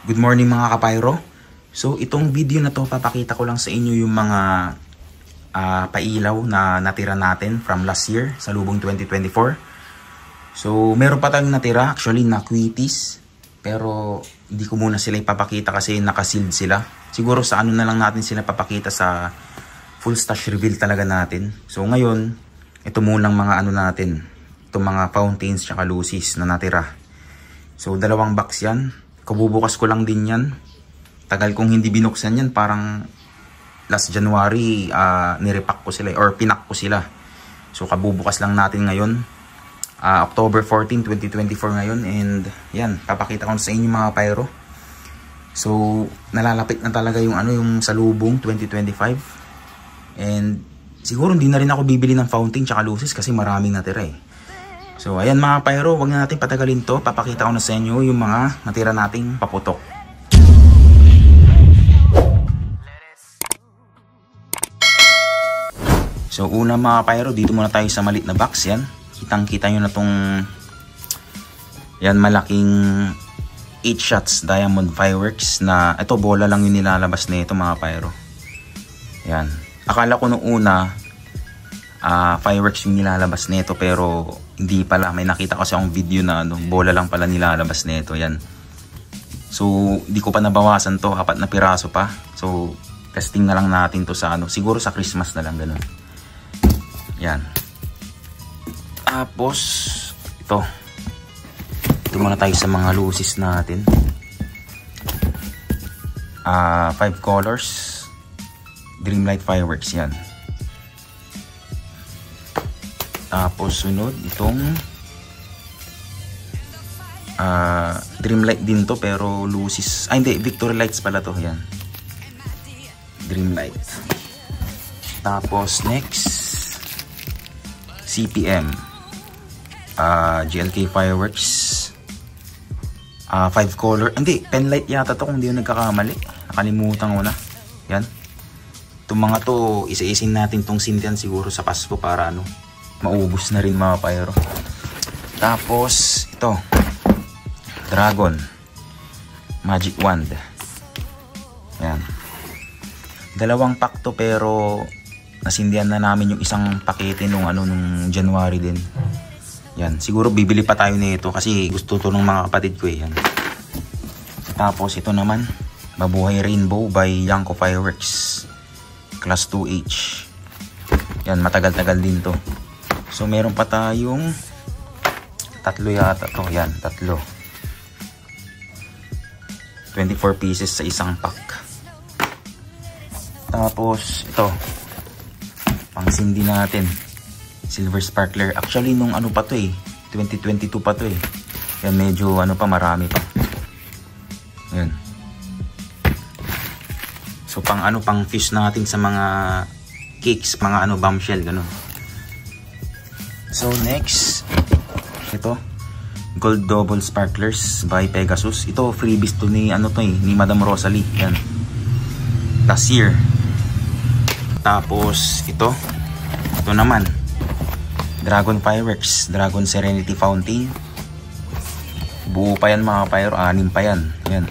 Good morning mga kapayro. So itong video na to papakita ko lang sa inyo yung mga pailaw na natira natin from last year sa lubong 2024. So meron pa tayong natira actually na quitties, pero hindi ko muna sila ipapakita kasi nakasealed sila. Siguro sa ano na lang natin sila papakita sa full stash reveal talaga natin. So ngayon ito munang mga ano natin, itong mga fountains tsaka lucis na natira. So dalawang box yan. Kabubukas ko lang din yan. Tagal kong hindi binuksan yan. Parang last January nirepack ko sila or pinak ko sila. So kabubukas lang natin ngayon. October 14, 2024 ngayon. And yan, papakita ko sa inyo mga pyro. So nalalapit na talaga yung ano, yung salubong 2025. And siguro hindi na rin ako bibili ng fountain tsaka lucis kasi maraming natira eh. So ayan mga pyro, wag na natin patagalin to. Papakita ko na sa inyo yung mga natira nating paputok. So una mga pyro, dito muna tayo sa maliit na box. Yan, kitang kita nyo na tong yan, malaking 8 shots diamond fireworks na ito bola lang yung nilalabas na ito mga pyro. Yan, akala ko nung una fireworks yung nilalabas nito, pero hindi pala. May nakita kasi akong video na ano, bola lang pala nilalabas nito. Yan. So hindi ko pa nabawasan to, 4 na piraso pa. So testing na lang natin to sa ano, siguro sa Christmas na lang ganun. Yan. Tapos ito muna tayo sa mga lucis natin. 5 colors Dreamlight fireworks yan. Tapos sunod itong Dreamlight din to pero lucis. Ay hindi, Victory Lights pala to. Yan, Dreamlight. Tapos next CPM GLK fireworks, 5 color. Hindi, Penlight yata to kung hindi yung nagkakamali. Nakalimutan ko na. Yan, itong mga to isa-isin natin tong sintian siguro sa Pasko para ano, maubos na rin mga pyro. Tapos ito Dragon Magic Wand. Yan, 2 pack to pero nasindihan na namin yung isang pakete nung ano, nung January din. Yan, siguro bibili pa tayo nito kasi gusto to ng mga kapatid ko eh. Yan. Tapos ito naman Mabuhay Rainbow by Yanko Fireworks Class 2H. Yan, matagal-tagal din to. So meron pa tayong 3 yata to. Yan, 3. 24 pieces sa isang pack. Tapos ito pangsindi natin, Silver Sparkler. Actually nung ano pa to eh, 2022 pa to eh. Yan, medyo ano pa, marami pa. Yan. So pang ano, pang fish natin sa mga cakes, mga ano, bombshell ganun. So next, ito Gold Double Sparklers by Pegasus. Ito freebies to ni ano to eh, ni Madam Rosalie. Yan, last year. Tapos ito naman Dragon Fireworks, Dragon Serenity Fountain. Buo pa yan mga pyro, 6 pa yan. Yan.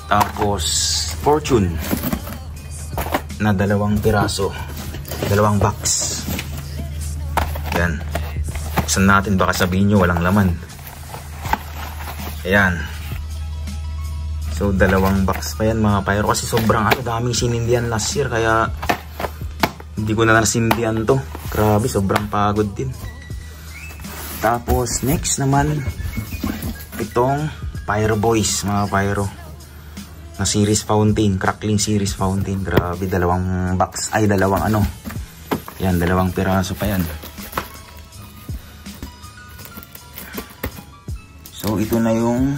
Tapos Fortune na 2 piraso, 2 box. Yan, buksan natin, baka sabihin nyo walang laman. Ayan. So 2 box pa yan mga pyro kasi sobrang ano, daming sinindihan last year kaya hindi ko na nasindihan to. Grabe, sobrang pagod din. Tapos next naman itong Pyro Boys mga pyro na series fountain, Crackling series fountain. Grabe, 2 box, ay 2 ano. Yan, 2 piraso pa yan. So ito na yung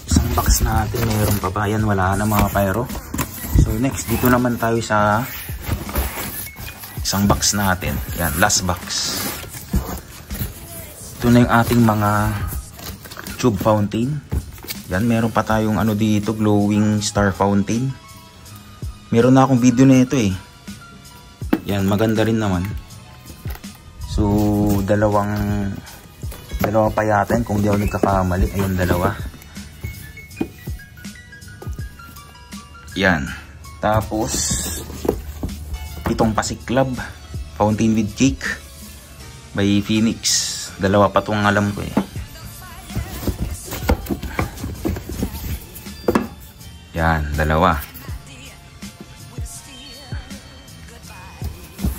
isang box natin. Meron pa ba? Yan, wala na mga pyro. So next, dito naman tayo sa isang box natin. Yan, last box. Ito na yung ating mga tube fountain. Yan, meron pa tayong ano dito, glowing star fountain. Meron na akong video na ito eh. Yan, maganda rin naman. So 2 pa yata yan kung di ako nagkakamali. Ayun, 2. Yan. Tapos itong Pasiklab Fountain with Cake by Phoenix. Dalawa pa itong alam ko eh. Yan, dalawa.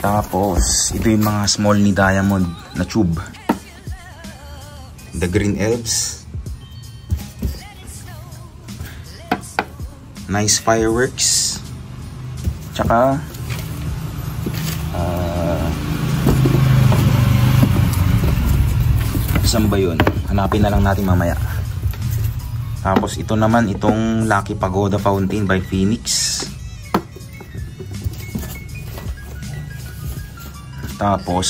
Tapos ito yung mga small ni Diamond na tube. The Green Elves. Nice Fireworks. Tsaka saan ba yun? Hanapin na lang natin mamaya. Tapos ito naman, itong Lucky Pagoda Fountain by Phoenix. Tapos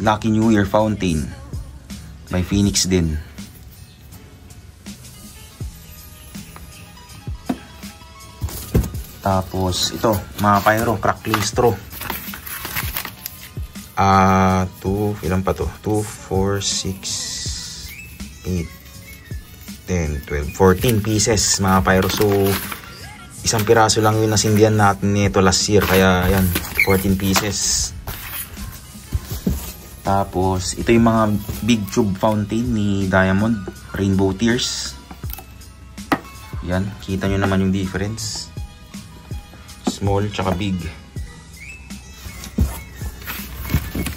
Lucky New Year Fountain by Phoenix din. Tapos ito, mga pyro, crackling straw. Ilan pa to? 2, 4, 6, 8, 10, 12, 14 pieces mga pyro. So isang piraso lang yung nasindihan natin nito last year, kaya yan, 14 pieces. Tapos ito yung mga big tube fountain ni Diamond, Rainbow Tears. Yan, kita nyo naman yung difference, small tsaka big.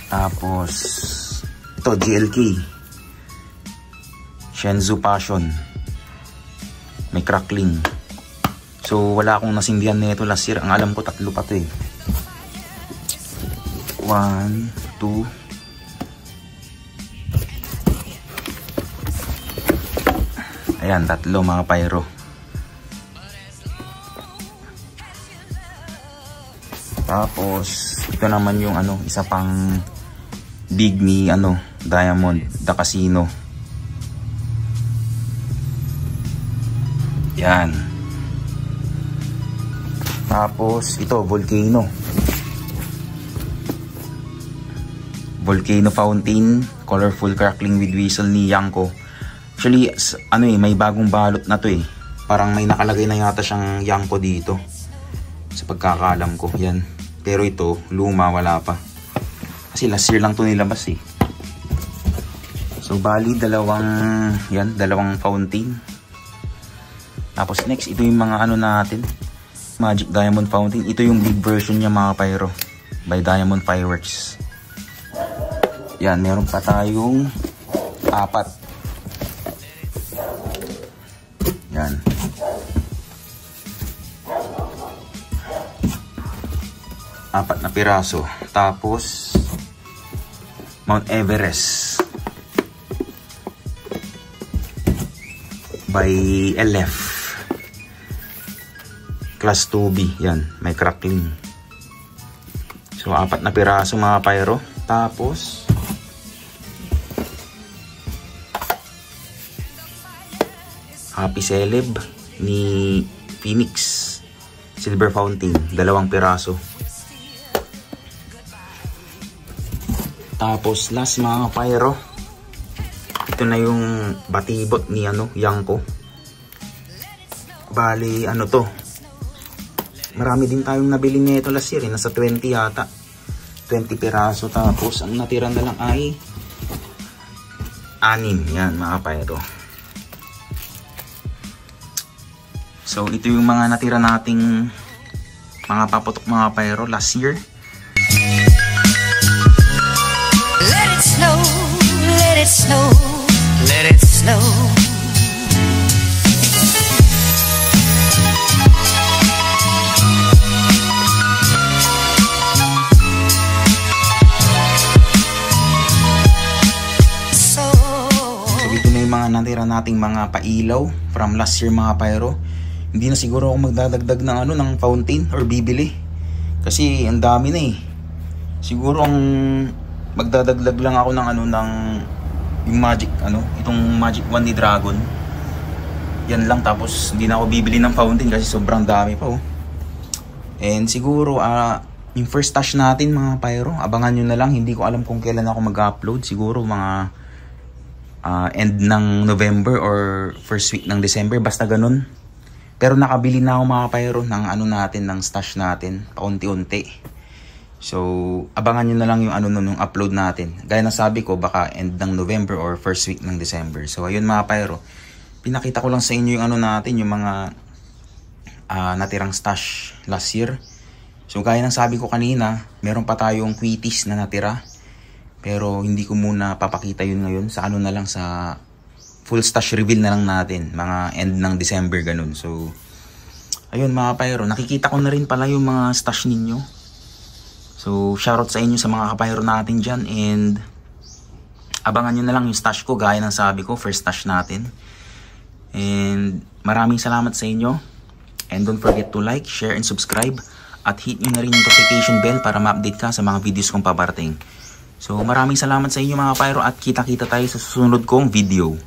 Tapos ito, GLK Shenzhou Passion, may crackling. So wala akong nasindihan nito last year. Ang alam ko tatlo pa to eh. 1, 2. Ayan, tatlo mga pyro. Tapos ito naman yung isa pang big ni Diamond, The Casino. Yan. Tapos ito, Volcano Fountain, colorful crackling with whistle ni Yanko. Actually, may bagong balot na to eh. Parang may nakalagay na yata siyang Yanko dito, sa pagkakaalam ko. Yan. Pero ito, luma, wala pa. Kasi last year lang to nilabas eh. So, bali, dalawang fountain. Tapos next, ito yung mga natin. Magic Diamond Fountain. Ito yung big version niya mga pyro, by Diamond Fireworks. Yan, meron pa tayong 4. Yan. Apat na piraso. Tapos Mount Everest by LF Class 2B. Yan, may crackling. So 4 na piraso mga pyro. Tapos Happy Celeb ni Phoenix Silver Fountain, 2 piraso. Tapos last mga pyro, ito na yung batibot ni Yanko. Bali to, marami din tayong nabili nito last year, nasa 20 yata, 20 piraso. Tapos ang natira na lang ay 6. Yan mga pyro. So ito yung mga natira nating mga paputok mga pyro last year. Let it snow, let it snow, let it snow. So ito na yung mga natira nating mga pailaw from last year mga pyro. Hindi na siguro ako magdadagdag ng ng fountain or bibili, kasi ang dami na eh. Siguro ang magdadagdag lang ako ng ng yung magic itong magic wand ni Dragon. Yan lang, tapos hindi na ako bibili ng fountain kasi sobrang dami pa oh. And siguro yung first stash natin mga pyro, abangan nyo na lang. Hindi ko alam kung kailan ako mag-upload. Siguro mga end ng November or first week ng December, basta ganun. Pero nakabili na ako mga kapayro ng ano natin, ng stash natin, paunti-unti. So, abangan nyo na lang yung ano nung upload natin. Gaya na sabi ko, baka end ng November or first week ng December. So, ayun mga kapayro. Pinakita ko lang sa inyo yung ano natin, yung mga natirang stash last year. So, gaya ng sabi ko kanina, meron pa tayong quitties na natira. Pero hindi ko muna papakita yun ngayon. Sa ano na lang, sa full stash reveal na lang natin, mga end ng December ganun. So ayun mga kapayro, nakikita ko na rin pala yung mga stash ninyo. So shoutout sa inyo sa mga kapayro natin dyan, and abangan nyo na lang yung stash ko. Gaya ng sabi ko, first stash natin. And maraming salamat sa inyo, and don't forget to like, share, and subscribe, at hit nyo na rin yung notification bell para ma-update ka sa mga videos kong paparating. So maraming salamat sa inyo mga kapayro, at kita-kita tayo sa susunod kong video.